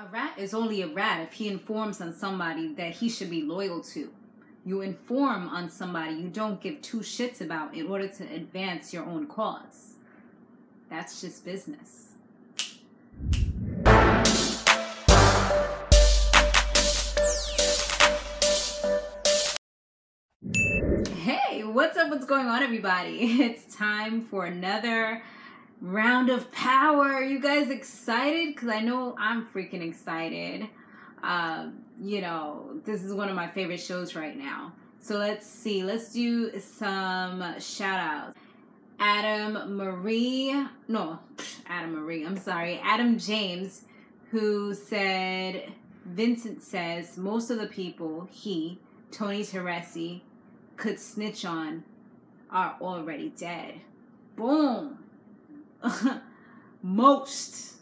A rat is only a rat if he informs on somebody that he should be loyal to. You inform on somebody you don't give two shits about in order to advance your own cause. That's just business. Hey, what's up? What's going on, everybody? It's time for another round of power. Are you guys excited? Because I know I'm freaking excited. You know, this is one of my favorite shows right now. So let's see. Let's do some shout outs. Adam James, who said, Vincent says most of the people Tony Teresa, could snitch on are already dead. Boom. Most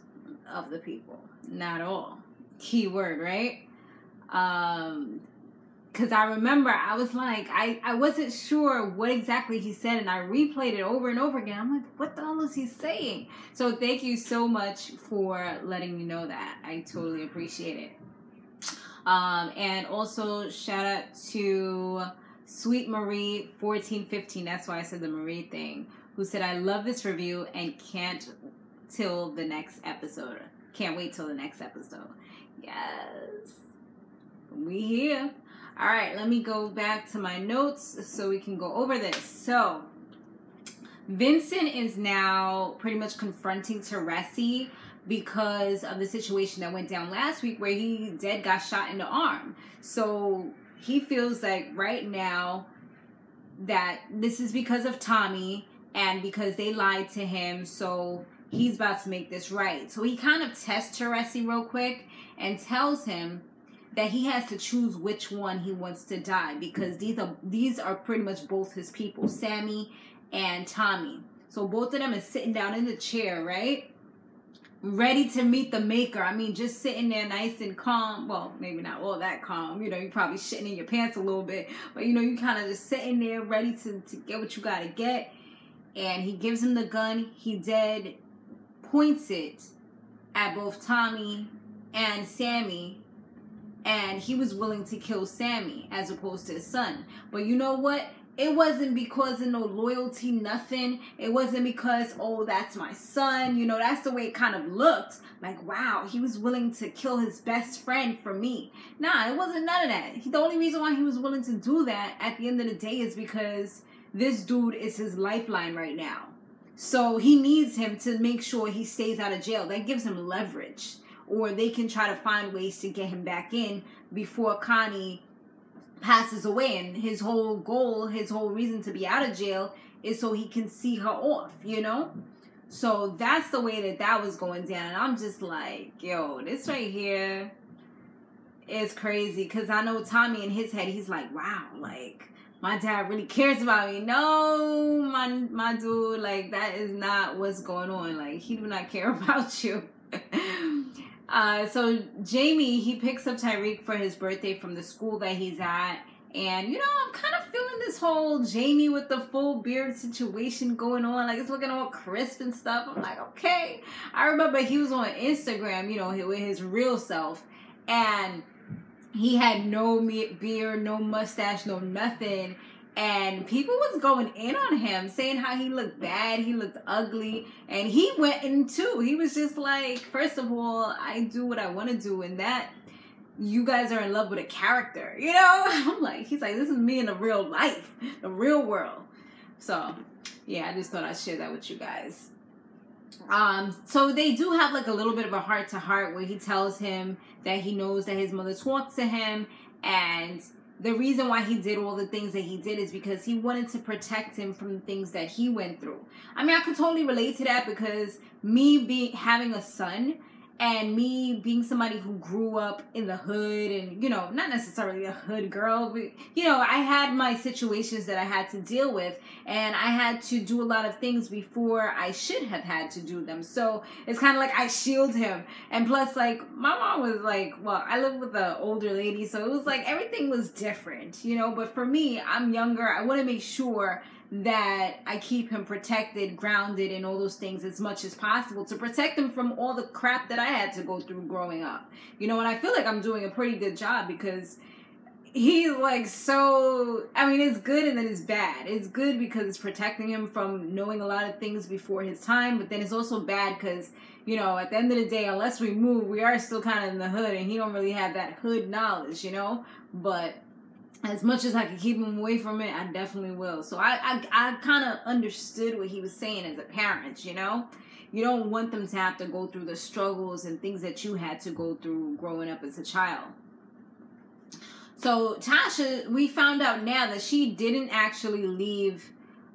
of the people, not all. Keyword, right? Because I remember I was like, I wasn't sure what exactly he said, and I replayed it over and over again. I'm like, what the hell is he saying? So thank you so much for letting me know that. I totally appreciate it. And also shout out to Sweet Marie 1415. That's why I said the Marie thing. Who said, I love this review and can't wait till the next episode. Yes. We here. All right, let me go back to my notes so we can go over this. So, Vincent is now pretty much confronting Teresa because of the situation that went down last week where he got shot in the arm. So, he feels like right now that this is because of Tommy and because they lied to him, so he's about to make this right. So he kind of tests Teresa real quick and tells him that he has to choose which one he wants to die, because these are pretty much both his people, Sammy and Tommy. So both of them is sitting down in the chair, right? Ready to meet the maker. I mean, just sitting there nice and calm. Well, maybe not all that calm. You know, you're probably shitting in your pants a little bit. But, you know, you kind of just sitting there ready to get what you got to get. And he gives him the gun. He points it at both Tommy and Sammy. And he was willing to kill Sammy as opposed to his son. But you know what? It wasn't because of no loyalty, nothing. It wasn't because, oh, that's my son. You know, that's the way it kind of looked. Like, wow, he was willing to kill his best friend for me. Nah, it wasn't none of that. The only reason why he was willing to do that at the end of the day is because this dude is his lifeline right now. So he needs him to make sure he stays out of jail. That gives him leverage. Or they can try to find ways to get him back in before Connie passes away. And his whole goal, his whole reason to be out of jail is so he can see her off, you know? So that's the way that was going down. And I'm just like, yo, this right here is crazy. Because I know Tommy in his head, he's like, wow, like, my dad really cares about me. No, my dude, like, that is not what's going on. Like, he do not care about you. So Jaime, he picks up Tyriq for his birthday from the school that he's at. And, you know, I'm kind of feeling this whole Jaime with the full beard situation going on. Like, it's looking all crisp and stuff. I'm like, okay. I remember he was on Instagram, you know, with his real self. And he had no beard, no mustache, no nothing. And people was going in on him, saying how he looked bad, he looked ugly. And he went in too. He was just like, first of all, I do what I want to do. And that, you guys are in love with a character, you know? I'm like, he's like, this is me in the real life, the real world. So, yeah, I just thought I'd share that with you guys. So they do have like a little bit of a heart-to-heart where he tells him that he knows that his mother talked to him, and the reason why he did all the things that he did is because he wanted to protect him from the things that he went through. I mean, I could totally relate to that, because me having a son and me being somebody who grew up in the hood and, you know, not necessarily a hood girl, but, you know, I had my situations that I had to deal with, and I had to do a lot of things before I should have had to do them. So it's kind of like I shield him. And plus, like, my mom was like, well, I live with an older lady, so it was like everything was different, you know. But for me, I'm younger. I want to make sure that I keep him protected, grounded, and all those things as much as possible to protect him from all the crap that I had to go through growing up. You know, and I feel like I'm doing a pretty good job because he's like so, I mean, it's good and then it's bad. It's good because it's protecting him from knowing a lot of things before his time, but then it's also bad because, you know, at the end of the day, unless we move, we are still kind of in the hood, and he don't really have that hood knowledge, you know? But as much as I can keep him away from it, I definitely will. So I kind of understood what he was saying as a parent, you know? You don't want them to have to go through the struggles and things that you had to go through growing up as a child. So Tasha, we found out now that she didn't actually leave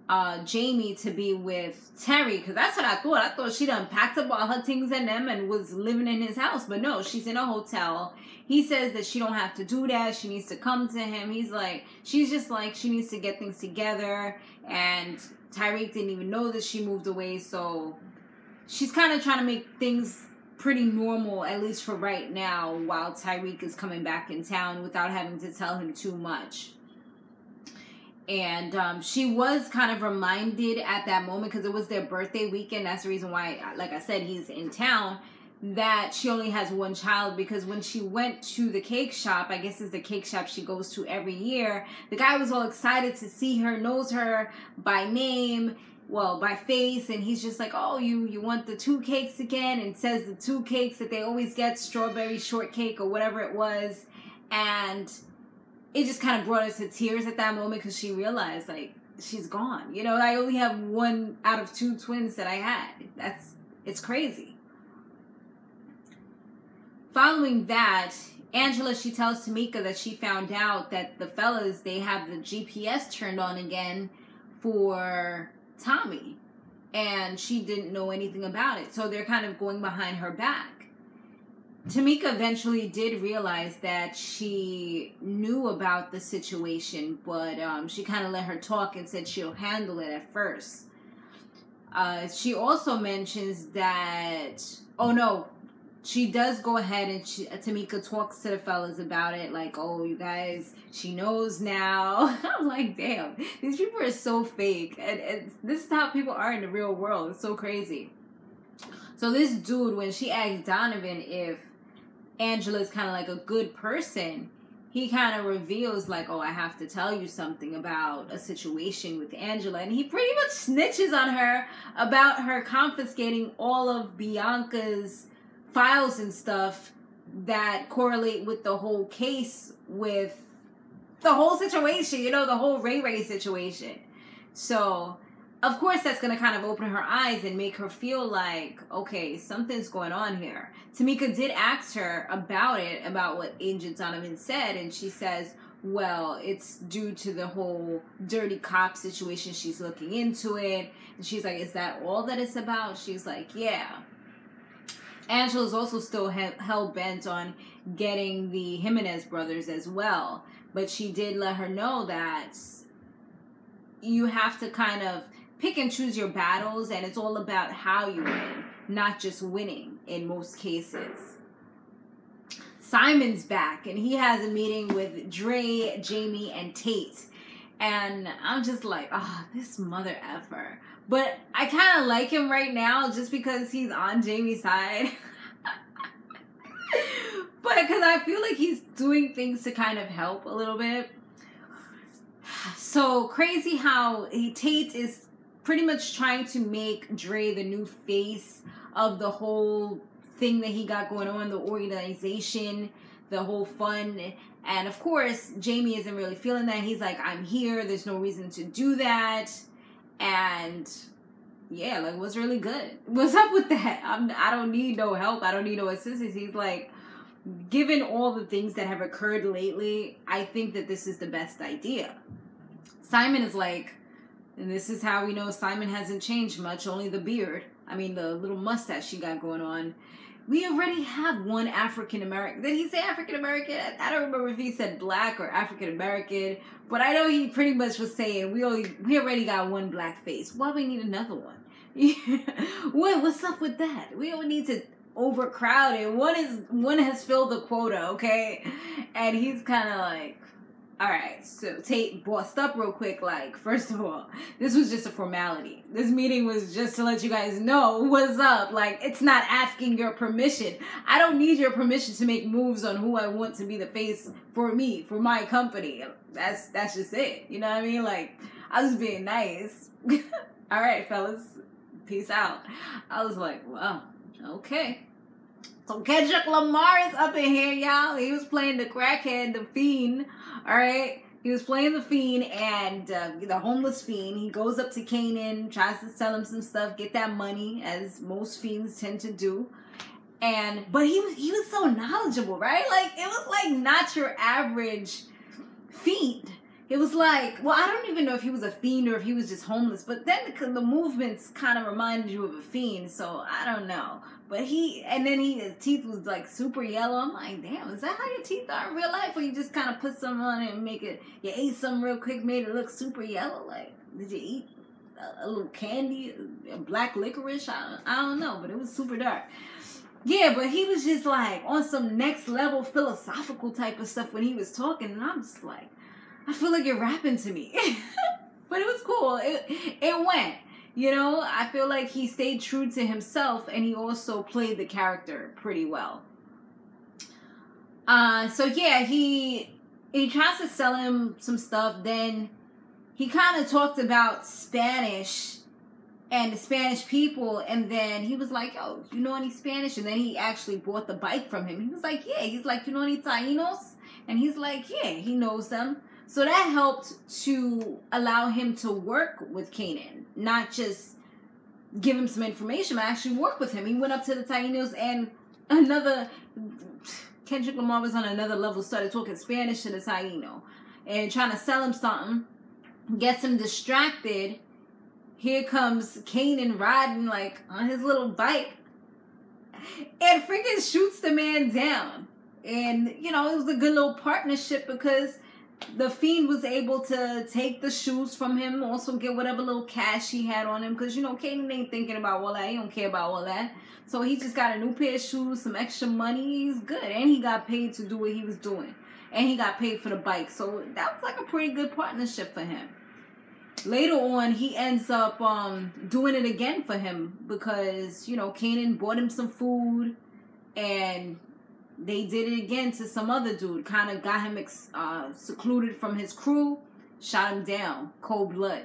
Jaime to be with Terry, because that's what I thought. I thought she done packed up all her things and them and was living in his house. But no, she's in a hotel. He says that she don't have to do that. She needs to come to him. He's like, she's just like, she needs to get things together. And Tyriq didn't even know that she moved away. So she's kind of trying to make things pretty normal, at least for right now, while Tyriq is coming back in town without having to tell him too much. And she was kind of reminded at that moment, because it was their birthday weekend. That's the reason why, like I said, he's in town, that she only has one child. Because when she went to the cake shop, I guess it's the cake shop she goes to every year, the guy was all excited to see her, knows her by name, well, by face, and he's just like, oh, you want the 2 cakes again? And says the 2 cakes that they always get, strawberry shortcake or whatever it was. And it just kind of brought us to tears at that moment, because she realized, like, she's gone. You know, I only have 1 out of 2 twins that I had. It's crazy. Following that, Angela, she tells Tamika that she found out that the fellas, they have the GPS turned on again for Tommy, and she didn't know anything about it. So they're kind of going behind her back. Tamika eventually did realize that she knew about the situation, but she kind of let her talk and said she'll handle it at first. She also mentions that, oh no, she does go ahead and Tamika talks to the fellas about it, like, oh, you guys, she knows now. I'm like, damn, these people are so fake. And this is how people are in the real world. It's so crazy. So this dude, when she asked Donovan if Angela's kind of like a good person, he kind of reveals, like, oh, I have to tell you something about a situation with Angela. And he pretty much snitches on her about her confiscating all of Bianca's files and stuff that correlate with the whole case, with the whole situation, you know, the whole Ray situation. So, of course, that's going to kind of open her eyes and make her feel like, okay, something's going on here. Tamika did ask her about it, about what Agent Donovan said, and she says, well, it's due to the whole dirty cop situation. She's looking into it. And she's like, is that all that it's about? She's like, yeah. Angela's also still hell-bent on getting the Jimenez brothers as well. But she did let her know that you have to kind of pick and choose your battles, and it's all about how you win, not just winning in most cases. Simon's back, and he has a meeting with Dre, Jaime, and Tate. And I'm just like, oh, this mother effer. But I kind of like him right now just because he's on Jaime's side. But because I feel like he's doing things to kind of help a little bit. So crazy how Tate is pretty much trying to make Dre the new face of the whole thing that he got going on, the organization, the whole fun. And of course, Jaime isn't really feeling that. He's like, I'm here. There's no reason to do that. And yeah, like, what's really good? What's up with that? I don't need no help. I don't need no assistance. He's like, given all the things that have occurred lately, I think that this is the best idea. Simon is like, and this is how we know Simon hasn't changed much, only the beard. I mean, the little mustache she got going on. We already have one African-American. Did he say African-American? I don't remember if he said black or African-American, but I know he pretty much was saying we already got one black face. Why we need another one? What's up with that? We don't need to overcrowd it. One has filled the quota, okay? And he's kind of like, Alright, so Tate bossed up real quick. Like, first of all, this was just a formality. This meeting was just to let you guys know what's up. Like, it's not asking your permission. I don't need your permission to make moves on who I want to be the face for me, for my company. That's just it. You know what I mean? Like, I was being nice. Alright, fellas. Peace out. I was like, wow, okay. So Kendrick Lamar is up in here, y'all. He was playing the crackhead, the fiend. All right. He was playing the fiend and the homeless fiend. He goes up to Kanan, tries to sell him some stuff, get that money, as most fiends tend to do. But he was so knowledgeable, right? Like, it was like not your average fiend. It was like, well, I don't even know if he was a fiend or if he was just homeless. But then the movements kind of reminded you of a fiend, so I don't know. But his teeth was like super yellow. I'm like, damn, is that how your teeth are in real life? Or you just kind of put something on it and you ate something real quick, made it look super yellow? Like, did you eat a little candy, a black licorice? I don't know, but it was super dark. Yeah, but he was just like on some next level philosophical type of stuff when he was talking. And I'm just like, I feel like you're rapping to me. But it was cool. It went. You know, I feel like he stayed true to himself and he also played the character pretty well. So yeah, he tries to sell him some stuff. Then he kind of talked about Spanish and the Spanish people. And then he was like, yo, you know any Spanish? And then he actually bought the bike from him. He was like, yeah. He's like, you know any Tainos? And he's like, yeah, he knows them. So that helped to allow him to work with Kanan, not just give him some information, but actually work with him. He went up to the Tainos and Kendrick Lamar was on another level, started talking Spanish to the Taino and trying to sell him something, gets him distracted. Here comes Kanan riding like on his little bike and freaking shoots the man down. And, you know, it was a good little partnership because the fiend was able to take the shoes from him, also get whatever little cash he had on him. Because, you know, Kanan ain't thinking about all that. He don't care about all that. So he just got a new pair of shoes, some extra money. He's good. And he got paid to do what he was doing. And he got paid for the bike. So that was like a pretty good partnership for him. Later on, he ends up doing it again for him. Because, you know, Kanan bought him some food. And they did it again to some other dude. Kind of got him secluded from his crew. Shot him down. Cold blood.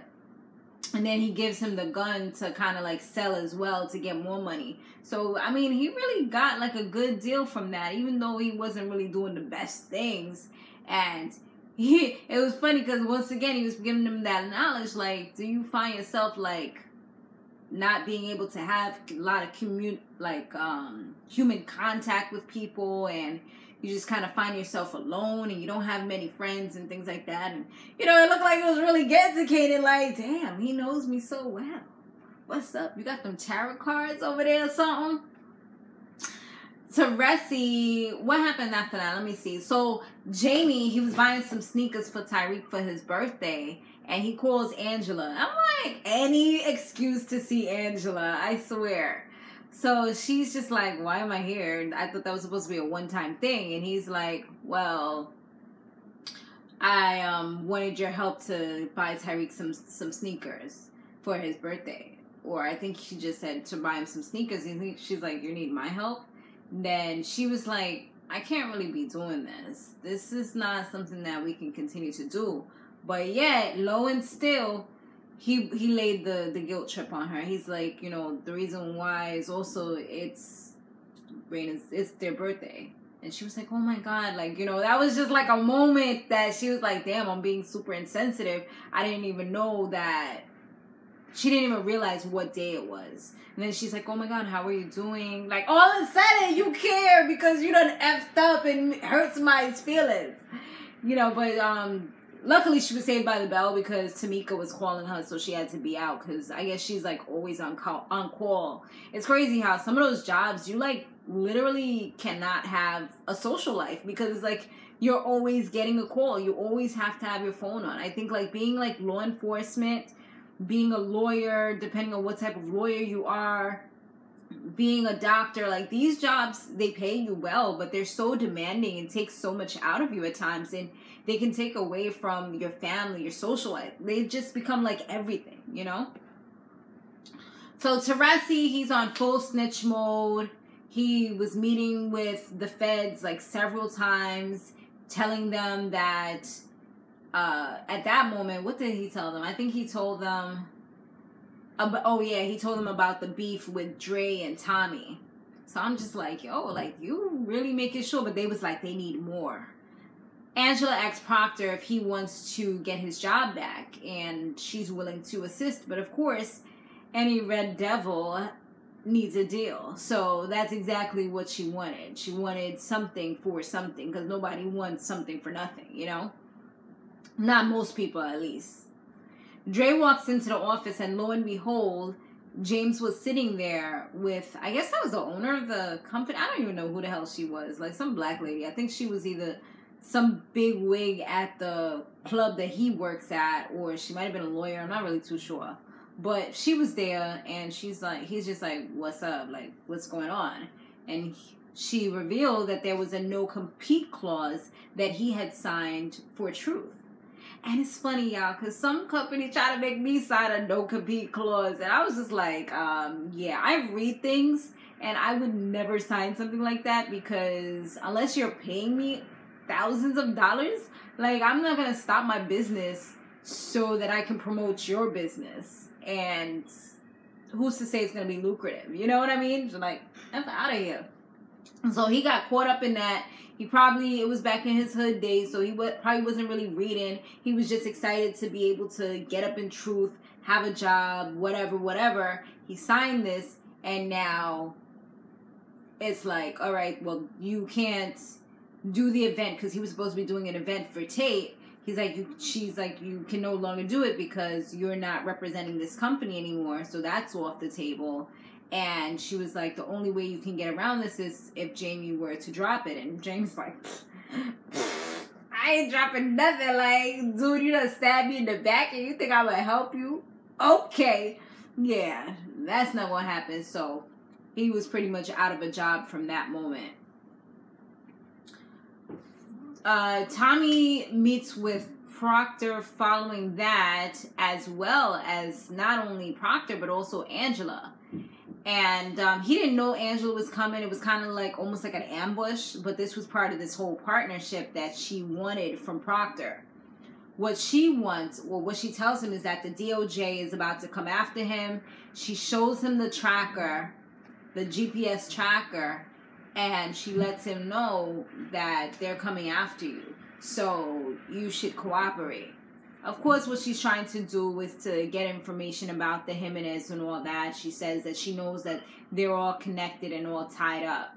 And then he gives him the gun to kind of like sell as well to get more money. So, I mean, he really got like a good deal from that. Even though he wasn't really doing the best things. And it was funny because once again, he was giving him that knowledge. Like, do you find yourself like not being able to have a lot of human contact with people, and you just kind of find yourself alone and you don't have many friends and things like that. And, you know, it looked like it was really getting to Kanan, like, damn, he knows me so well. What's up? You got them tarot cards over there or something? Teresa, what happened after that? Let me see. So, Jaime, he was buying some sneakers for Tyriq for his birthday. And he calls Angela. I'm like, any excuse to see Angela, I swear. So she's just like, why am I here? I thought that was supposed to be a one-time thing. And he's like, well, I wanted your help to buy Tyriq some sneakers for his birthday. Or I think she just said to buy him some sneakers. And she's like, you need my help? Then she was like, I can't really be doing this. This is not something that we can continue to do. But yet, lo and still, he laid the guilt trip on her. He's like, you know, the reason why is also it's their birthday. And she was like, oh my God. Like, you know, that was just like a moment that she was like, damn, I'm being super insensitive. I didn't even know that. She didn't even realize what day it was. And then she's like, oh my God, how are you doing? Like, all of a sudden, you care because you done effed up and hurt somebody's feelings. You know, but luckily, she was saved by the bell because Tamika was calling her, so she had to be out because I guess she's like always on call. It's crazy how some of those jobs, you like literally cannot have a social life because it's like you're always getting a call. You always have to have your phone on. I think like being like law enforcement, being a lawyer, depending on what type of lawyer you are, being a doctor, like these jobs, they pay you well, but they're so demanding and take so much out of you at times, and they can take away from your family, your social life. They just become like everything, you know? So Teresa, he's on full snitch mode. He was meeting with the feds like several times, telling them that at that moment, what did he tell them? I think he told them, he told them about the beef with Dre and Tommy. So I'm just like, yo, like, you really make it sure. But they was like, they need more. Angela asked Proctor if he wants to get his job back, and she's willing to assist. But of course, any red devil needs a deal. So that's exactly what she wanted. She wanted something for something, because nobody wants something for nothing, you know? Not most people, at least. Dre walks into the office, and lo and behold, James was sitting there with, I guess that was the owner of the company. I don't even know who the hell she was. Like some black lady. I think she was either some big wig at the club that he works at, or she might have been a lawyer. I'm not really too sure. But she was there, and he's just like, what's up? Like, what's going on? And she revealed that there was a no-compete clause that he had signed for Truth. And it's funny, y'all, because some companies try to make me sign a no-compete clause. And I was just like, yeah, I read things, and I would never sign something like that, because unless you're paying me thousands of dollars, like, I'm not going to stop my business so that I can promote your business. And who's to say it's going to be lucrative? You know what I mean? So like, I'm out of here. And so he got caught up in that. It was back in his hood days, so he probably wasn't really reading. He was just excited to be able to get up in Truth, have a job, whatever. He signed this, and now it's like, all right, well, you can't do the event, because he was supposed to be doing an event for Tate. She's like, you can no longer do it because you're not representing this company anymore, so that's off the table. And she was like, the only way you can get around this is if Jaime were to drop it. And James like, I ain't dropping nothing. Like, dude, you done stabbed me in the back and you think I'm gonna help you? Okay. Yeah, that's not what happened. So he was pretty much out of a job from that moment. Tommy meets with Proctor following that, as well as not only Proctor, but also Angela. And he didn't know Angela was coming. It was kind of like almost like an ambush, but this was part of this whole partnership that she wanted from Proctor. What she wants, well, what she tells him is that the DOJ is about to come after him. She shows him the tracker, the GPS tracker, and she lets him know that they're coming after you. So you should cooperate. Of course, what she's trying to do is to get information about the Jimenez and all that. She says that she knows that they're all connected and all tied up.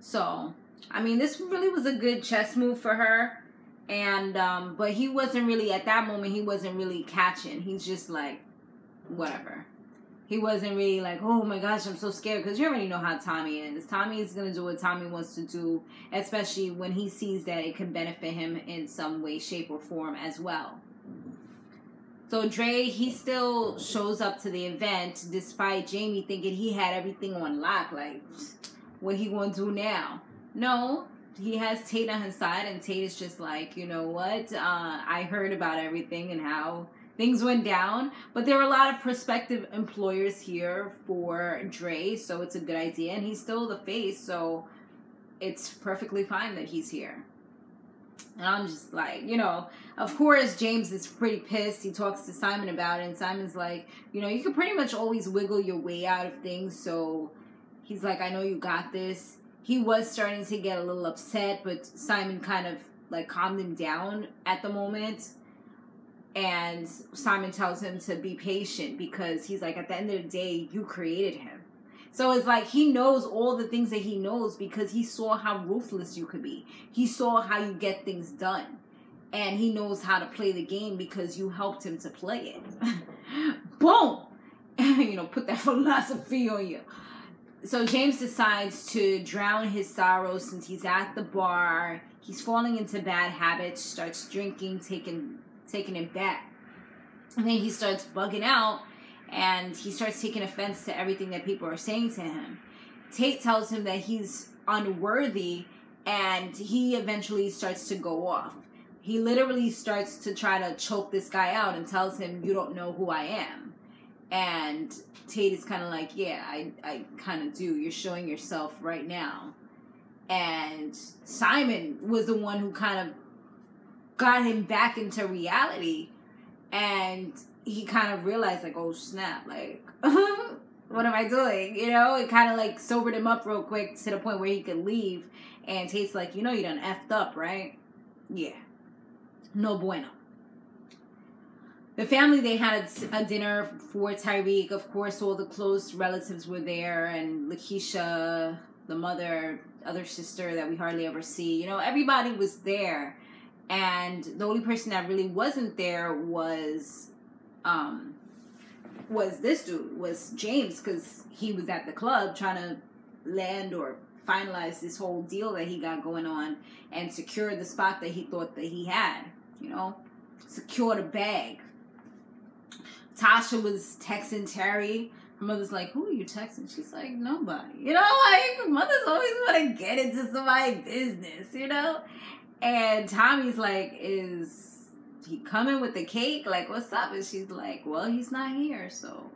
So, I mean, this really was a good chess move for her. And, but he wasn't really, at that moment, he wasn't really catching. He's just like, whatever. He wasn't really like, oh my gosh, I'm so scared. Because you already know how Tommy is. Tommy is going to do what Tommy wants to do. Especially when he sees that it can benefit him in some way, shape, or form as well. So Dre, he still shows up to the event. Despite Jaime thinking he had everything on lock. Like, what he going to do now? No, he has Tate on his side. And Tate is just like, you know what? I heard about everything and how things went down, but there were a lot of prospective employers here for Dre, so it's a good idea. And he's still the face, so it's perfectly fine that he's here. And I'm just like, you know, of course, James is pretty pissed. He talks to Simon about it, and Simon's like, you know, you can pretty much always wiggle your way out of things. So he's like, I know you got this. He was starting to get a little upset, but Simon kind of like calmed him down at the moment. And Simon tells him to be patient, because he's like, at the end of the day, you created him. So it's like he knows all the things that he knows because he saw how ruthless you could be. He saw how you get things done. And he knows how to play the game because you helped him to play it. Boom! You know, put that philosophy on you. So James decides to drown his sorrow since he's at the bar. He's falling into bad habits, starts drinking, taking it back. And then he starts bugging out, and he starts taking offense to everything that people are saying to him. Tate tells him that he's unworthy, and he eventually starts to go off. He literally starts to try to choke this guy out and tells him, "You don't know who I am." And Tate is kind of like, "Yeah, I kind of do. You're showing yourself right now." And Simon was the one who kind of got him back into reality. And he kind of realized, like, oh, snap, like, what am I doing? You know, it kind of, like, sobered him up real quick to the point where he could leave. And Tate's like, you know you done effed up, right? Yeah. No bueno. The family, they had a dinner for Tyriq. Of course, all the close relatives were there. And Lakeisha, the mother, other sister that we hardly ever see. You know, everybody was there. And the only person that really wasn't there was this dude, was James, because he was at the club trying to land or finalize this whole deal that he got going on and secure the spot that he thought that he had, you know, secure the bag. Tasha was texting Terry. Her mother's like, who are you texting? She's like, nobody. You know, like, mothers always want to get into somebody's business, you know? And Tommy's like, is he coming with the cake? Like, what's up? And she's like, well, he's not here, so...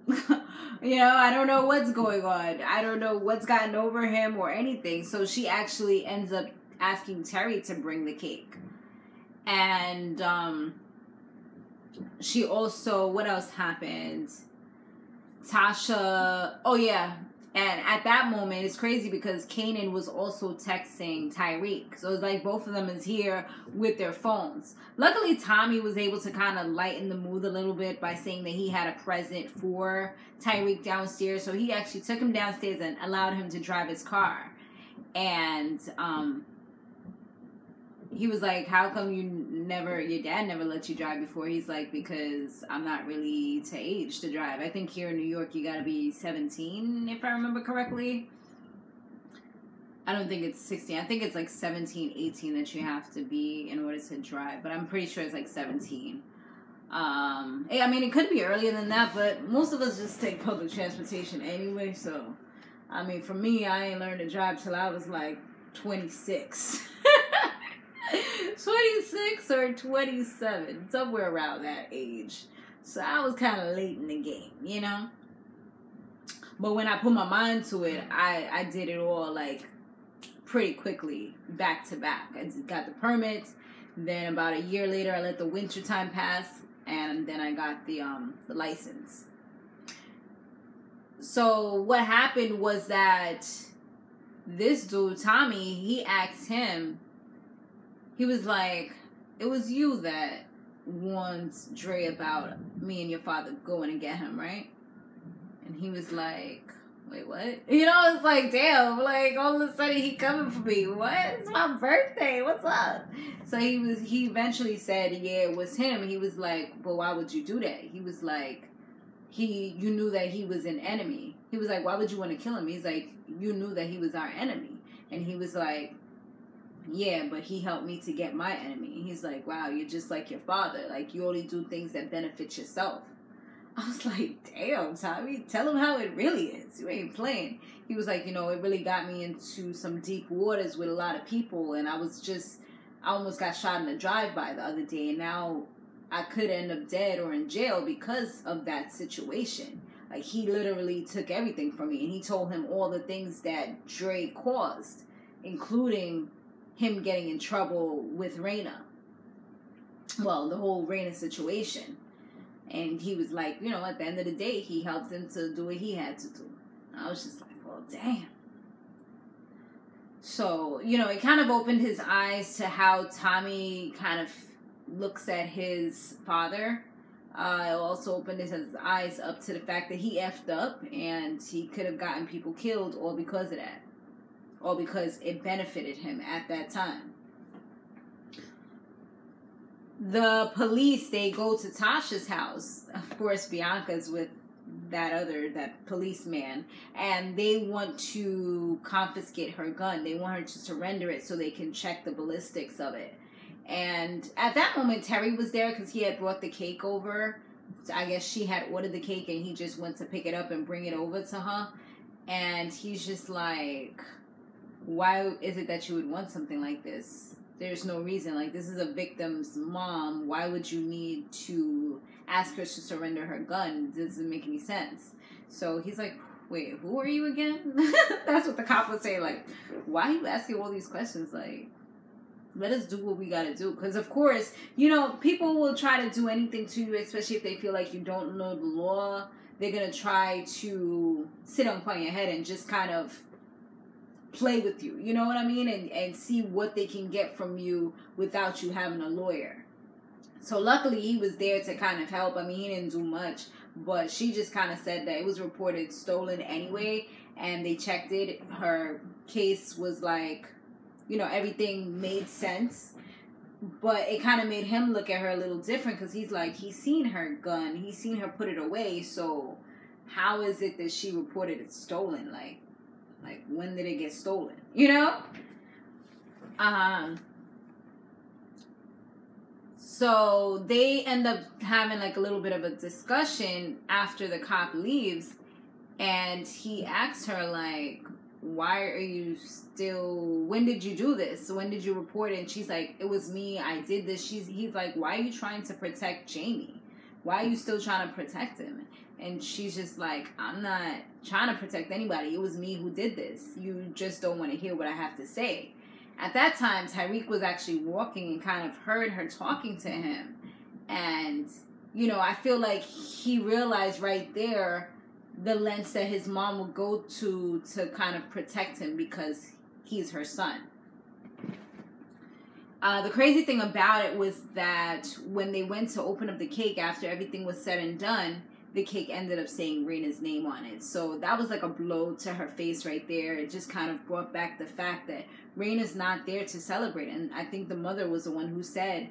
you know, I don't know what's going on. I don't know what's gotten over him or anything. So she actually ends up asking Terry to bring the cake. And she also... What else happened? Tasha... Oh, yeah. And at that moment, it's crazy because Kanan was also texting Tyriq. So it's like both of them is here with their phones. Luckily, Tommy was able to kind of lighten the mood a little bit by saying that he had a present for Tyriq downstairs. So he actually took him downstairs and allowed him to drive his car. And he was like, how come your dad never let you drive before? He's like, because I'm not really to age to drive. I think here in New York, you gotta be 17, if I remember correctly. I don't think it's 16. I think it's like 17, 18 that you have to be in order to drive. But I'm pretty sure it's like 17. I mean, it could be earlier than that, but most of us just take public transportation anyway. So, I mean, for me, I ain't learned to drive till I was like 26. 26 or 27, somewhere around that age. So I was kind of late in the game, you know. But when I put my mind to it, I did it all like pretty quickly, back to back. I got the permit. Then about a year later, I let the winter time pass, and then I got the license. So what happened was that this dude, Tommy, he asked him. He was like, it was you that warned Dre about me and your father going to get him, right? And he was like, wait, what? You know, it's like, damn, like, all of a sudden he coming for me. What? It's my birthday. What's up? So he eventually said, yeah, it was him. He was like, but why would you do that? He was like, you knew that he was an enemy. He was like, why would you want to kill him? He's like, you knew that he was our enemy. And he was like, yeah, but he helped me to get my enemy. He's like, wow, you're just like your father. Like, you only do things that benefit yourself. I was like, damn, Tommy, tell him how it really is. You ain't playing. He was like, you know, it really got me into some deep waters with a lot of people. And I almost got shot in a drive-by the other day. And now I could end up dead or in jail because of that situation. Like, he literally took everything from me. And he told him all the things that Dre caused, including him getting in trouble with Raina. Well, the whole Raina situation. And he was like, you know, at the end of the day, he helped him to do what he had to do. I was just like, well, damn. So, you know, it kind of opened his eyes to how Tommy kind of looks at his father. It also opened his eyes up to the fact that he effed up and he could have gotten people killed all because of that. Or because it benefited him at that time. The police, they go to Tasha's house. Of course, Bianca's with that policeman. And they want to confiscate her gun. They want her to surrender it so they can check the ballistics of it. And at that moment, Terry was there because he had brought the cake over I guess she had ordered the cake and he just went to pick it up and bring it over to her. And he's just like, why is it that you would want something like this? There's no reason. Like, this is a victim's mom. Why would you need to ask her to surrender her gun? It doesn't make any sense. So he's like, wait, who are you again? That's what the cop would say. Like, why are you asking all these questions? Like, let us do what we gotta do. Because, of course, you know, people will try to do anything to you, especially if they feel like you don't know the law. They're gonna try to sit on your head and just kind of play with you. You know what I mean? And see what they can get from you without you having a lawyer. So, luckily, he was there to kind of help. I mean, he didn't do much. But she just kind of said that it was reported stolen anyway. And they checked it. Her case was like, you know, everything made sense. But it kind of made him look at her a little different. Because he's like, he's seen her gun. He's seen her put it away. So how is it that she reported it stolen? Like when did it get stolen? You know? So they end up having like a little bit of a discussion after the cop leaves. And he asks her like, why are you still, when did you do this? When did you report it? And she's like, it was me, I did this. He's like, why are you trying to protect Jaime? Why are you still trying to protect him? And she's just like, I'm not trying to protect anybody. It was me who did this. You just don't want to hear what I have to say. At that time, Tyriq was actually walking and kind of heard her talking to him. And, you know, I feel like he realized right there the lengths that his mom would go to kind of protect him because he's her son. The crazy thing about it was that when they went to open up the cake after everything was said and done, the cake ended up saying Reina's name on it. So that was like a blow to her face right there. It just kind of brought back the fact that Reina's not there to celebrate. And I think the mother was the one who said,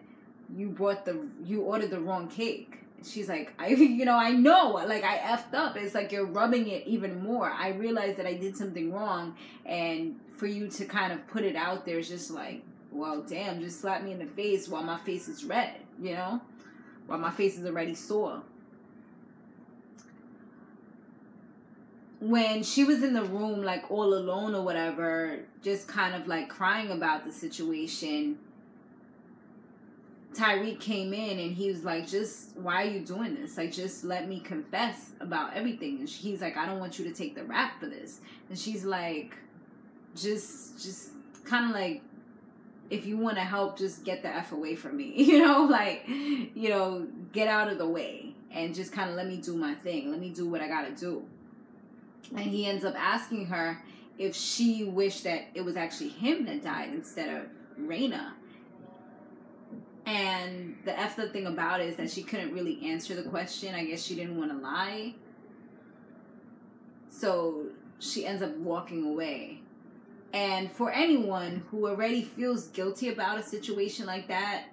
you ordered the wrong cake. She's like, I know, like I effed up. It's like you're rubbing it even more. I realized that I did something wrong. And for you to kind of put it out there is just like, well, damn, just slap me in the face while my face is red, you know? While my face is already sore. When she was in the room, like, all alone or whatever, just kind of, like, crying about the situation, Tyriq came in and he was like, why are you doing this? Like, just let me confess about everything. And he's like, I don't want you to take the rap for this. And she's like, just kind of like, if you want to help, just get the F away from me. You know, like, you know, get out of the way and just kind of let me do my thing. Let me do what I got to do. And he ends up asking her if she wished that it was actually him that died instead of Reina. And the effed up thing about it is that she couldn't really answer the question. I guess she didn't want to lie. So she ends up walking away. And for anyone who already feels guilty about a situation like that,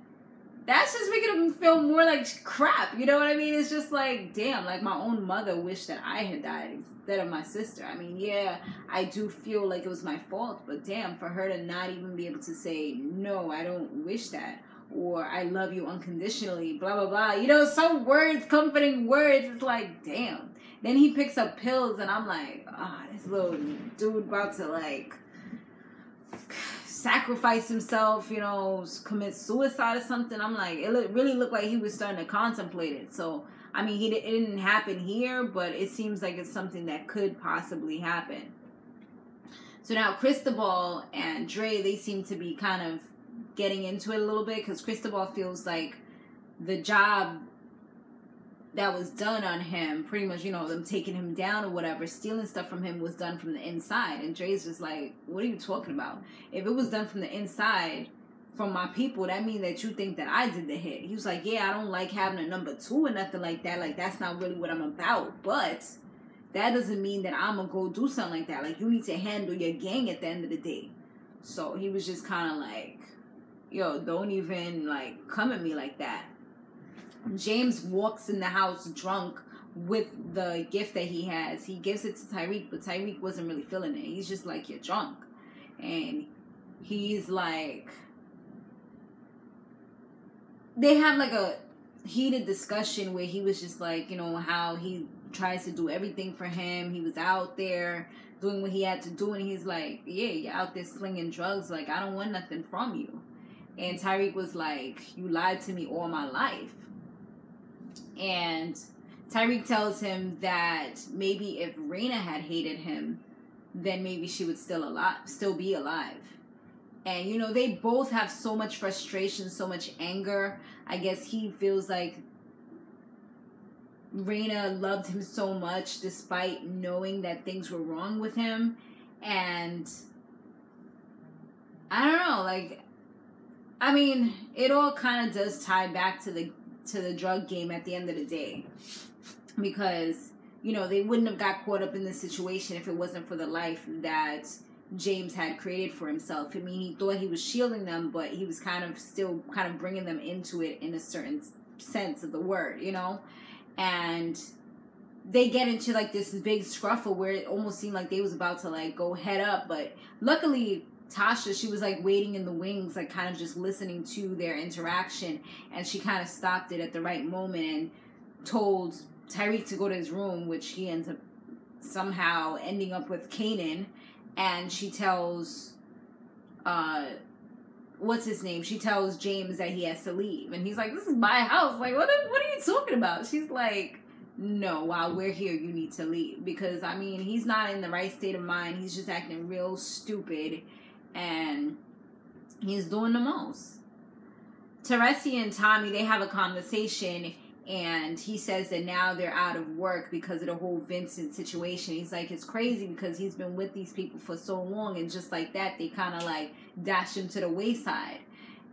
that's just making them feel more like crap. You know what I mean? It's just like, damn, like my own mother wished that I had died instead of my sister. I mean, yeah, I do feel like it was my fault, but damn, for her to not even be able to say, no, I don't wish that, or I love you unconditionally, blah, blah, blah. You know, some words, comforting words, it's like, damn. Then he picks up pills, and I'm like, this little dude about to, like, sacrifice himself, you know, commit suicide or something. I'm like, it really looked like he was starting to contemplate it. So, I mean, it didn't happen here, but it seems like it's something that could possibly happen. So now Cristobal and Dre, they seem to be kind of getting into it a little bit because Cristobal feels like the job that was done on him, pretty much, you know, them taking him down or whatever, stealing stuff from him, was done from the inside. And Dre's just like, what are you talking about? If it was done from the inside, from my people, that means that you think that I did the hit. He was like, yeah, I don't like having a number two or nothing like that. Like, that's not really what I'm about. But that doesn't mean that I'm going to go do something like that. Like, you need to handle your gang at the end of the day. So he was just kind of like, yo, don't even, like, come at me like that. James walks in the house drunk with the gift that he has. He gives it to Tyriq, but Tyriq wasn't really feeling it. He's just like, you're drunk. And he's like, they have like a heated discussion where he was just like, you know, how he tries to do everything for him. He was out there doing what he had to do, and he's like, yeah, you're out there slinging drugs. Like, I don't want nothing from you. And Tyriq was like, you lied to me all my life. And Tyriq tells him that maybe if Reyna had hated him, then maybe she would still be alive. And, you know, they both have so much frustration, so much anger. I guess he feels like Reyna loved him so much despite knowing that things were wrong with him. And I don't know, like, I mean, it all kind of does tie back to the drug game at the end of the day. Because, you know, they wouldn't have got caught up in this situation if it wasn't for the life that James had created for himself. I mean, he thought he was shielding them, but he was still bringing them into it in a certain sense of the word, you know? And they get into like this big scruffle where it almost seemed like they was about to like go head up. But luckily, Tasha, she was like waiting in the wings, like kind of just listening to their interaction. And she kind of stopped it at the right moment and told Tyriq to go to his room, which he ends up somehow ending up with Kanan. And she tells, what's his name? She tells James that he has to leave. And he's like, this is my house. Like, what are you talking about? She's like, no, while we're here, you need to leave. Because, I mean, he's not in the right state of mind. He's just acting real stupid. And he's doing the most. Teresa and Tommy, they have a conversation. And he says that now they're out of work because of the whole Vincent situation. He's like, it's crazy because he's been with these people for so long. And just like that, they kind of like dashed him to the wayside.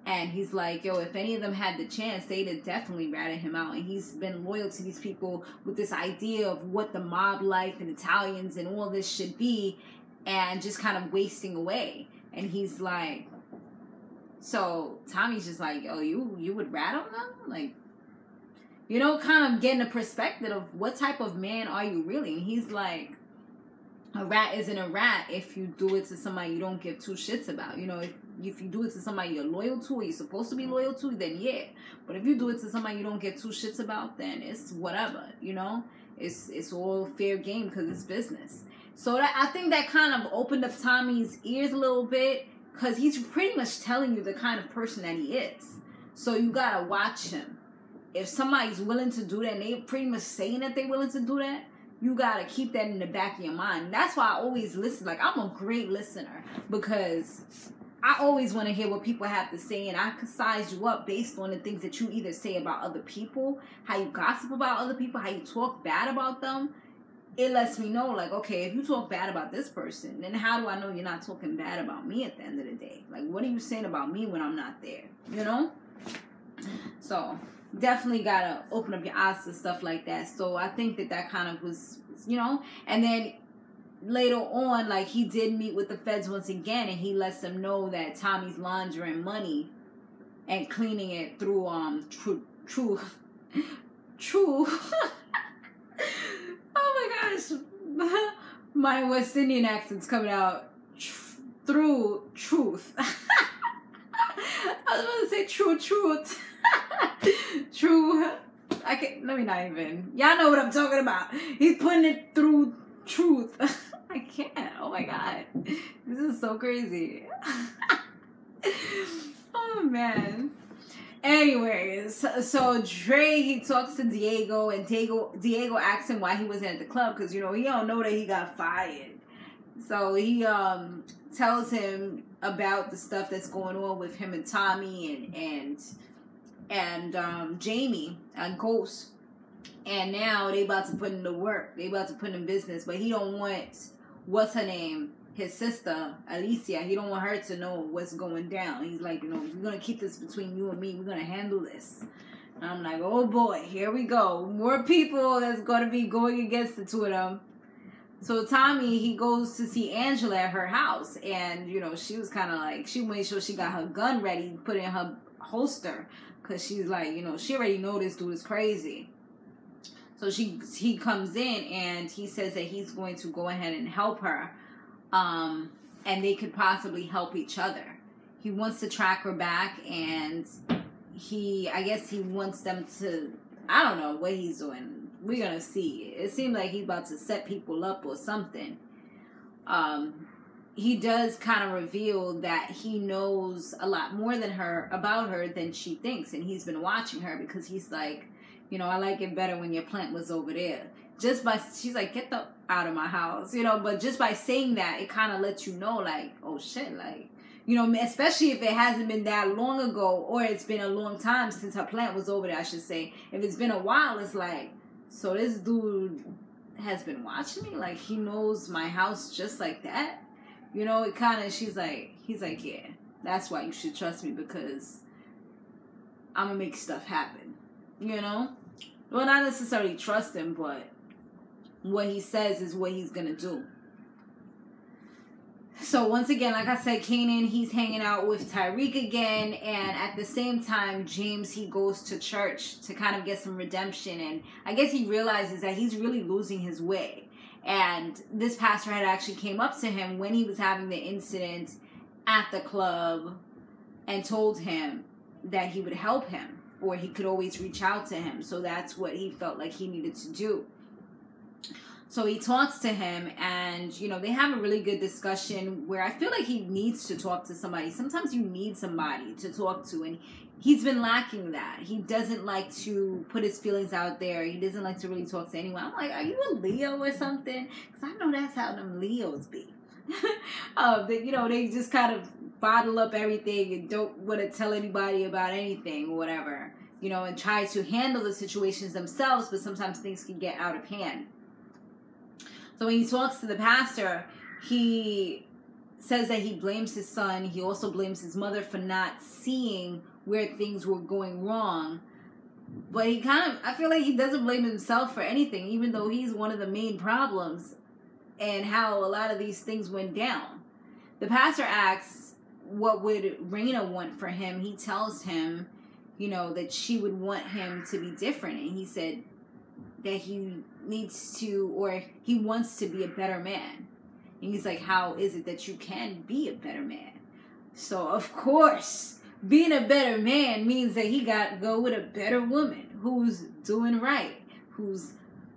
And he's like, yo, if any of them had the chance, they'd have definitely ratted him out. And he's been loyal to these people with this idea of what the mob life and Italians and all this should be. And just kind of wasting away. And he's like, so Tommy's just like, oh, you would rat on them? Like, you know, kind of getting a perspective of what type of man are you really? And he's like, a rat isn't a rat if you do it to somebody you don't give two shits about. You know, if you do it to somebody you're loyal to or you're supposed to be loyal to, then yeah. But if you do it to somebody you don't give two shits about, then it's whatever, you know? It's all fair game because it's business. So that, I think that kind of opened up Tommy's ears a little bit because he's pretty much telling you the kind of person that he is. So you gotta watch him. If somebody's willing to do that and they're pretty much saying that they're willing to do that, you got to keep that in the back of your mind. That's why I always listen. Like, I'm a great listener because I always want to hear what people have to say, and I can size you up based on the things that you either say about other people, how you gossip about other people, how you talk bad about them. It lets me know, like, okay, if you talk bad about this person, then how do I know you're not talking bad about me at the end of the day? Like, what are you saying about me when I'm not there? You know? So definitely gotta open up your eyes to stuff like that. So I think that kind of was, you know. And then later on, like, he did meet with the feds once again, and he lets them know that Tommy's laundering money and cleaning it through true oh my gosh, my West Indian accent's coming out. Through truth. I was about to say truth. True. Let me not even. Y'all know what I'm talking about. He's putting it through truth. I can't. Oh my God. This is so crazy. Oh man. Anyways, so Dre, he talks to Diego, and Diego asks him why he wasn't at the club, because, you know, he don't know that he got fired. So he tells him about the stuff that's going on with him and Tommy and Jaime and Ghost. And now they about to put in the work. They about to put in business. But he don't want, what's her name? His sister, Alicia. He don't want her to know what's going down. He's like, you know, we're going to keep this between you and me. We're going to handle this. And I'm like, oh boy, here we go. More people that's going to be going against the two of them. So Tommy, he goes to see Angela at her house. And, you know, she was kind of like, she made sure she got her gun ready, put it in her holster. Because she's like, you know, she already know this dude is crazy. So he comes in and he says that he's going to go ahead and help her. And they could possibly help each other. He wants to track her back, and I guess he wants them to, I don't know what he's doing. We're going to see. It seems like he's about to set people up or something. He does kind of reveal that he knows a lot more about her than she thinks. And he's been watching her because he's like, you know, I like it better when your plant was over there. She's like, get the out of my house, you know, but just by saying that, it kind of lets you know, like, oh shit, like, you know, especially if it hasn't been that long ago, or it's been a long time since her plant was over there, I should say. If it's been a while, it's like, so this dude has been watching me? Like, he knows my house just like that? You know, it kind of, he's like, yeah, that's why you should trust me, because I'm going to make stuff happen, you know? Well, not necessarily trust him, but what he says is what he's going to do. So once again, like I said, Kanan, he's hanging out with Tyriq again. And at the same time, James, he goes to church to kind of get some redemption. And I guess he realizes that he's really losing his way. And this pastor had actually came up to him when he was having the incident at the club and told him that he would help him, or he could always reach out to him. So that's what he felt like he needed to do. So he talks to him, and, you know, they have a really good discussion where I feel like he needs to talk to somebody. Sometimes you need somebody to talk to, and he's been lacking that. He doesn't like to put his feelings out there. He doesn't like to really talk to anyone. I'm like, are you a Leo or something? Because I know that's how them Leos be. You know, they just kind of bottle up everything and don't want to tell anybody about anything or whatever. You know, and try to handle the situations themselves, but sometimes things can get out of hand. So when he talks to the pastor, he says that he blames his son. He also blames his mother for not seeing where things were going wrong. But he kind of, I feel like he doesn't blame himself for anything, even though he's one of the main problems and how a lot of these things went down. The pastor asks, what would Raina want for him? He tells him, you know, that she would want him to be different. And he said that he needs to, or he wants to be a better man. And he's like, how is it that you can be a better man? So, of course, being a better man means that he got to go with a better woman who's doing right, who's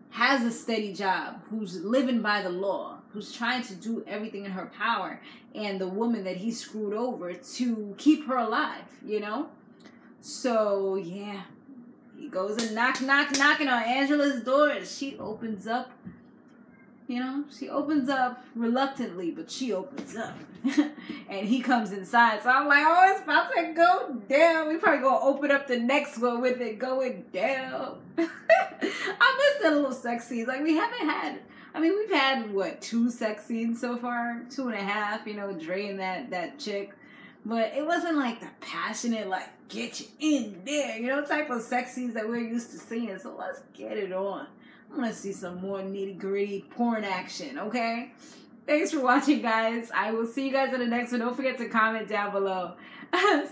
has a steady job, who's living by the law, who's trying to do everything in her power, and the woman that he screwed over to keep her alive, you know? So, yeah. He goes and knocking on Angela's door. She opens up. You know, she opens up reluctantly, but she opens up. And he comes inside. So I'm like, oh, it's about to go down. We probably gonna open up the next one with it going down. I missed the little sex scenes. Like, we haven't had, I mean, we've had, what, 2 sex scenes so far? 2.5, you know, Dre and that chick. But it wasn't like the passionate, like, get you in there, you know, type of sex scenes that we're used to seeing. So let's get it on. I want to see some more nitty-gritty porn action, okay? Thanks for watching, guys. I will see you guys in the next one. Don't forget to comment down below.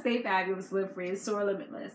Stay fabulous, live free, and soar limitless.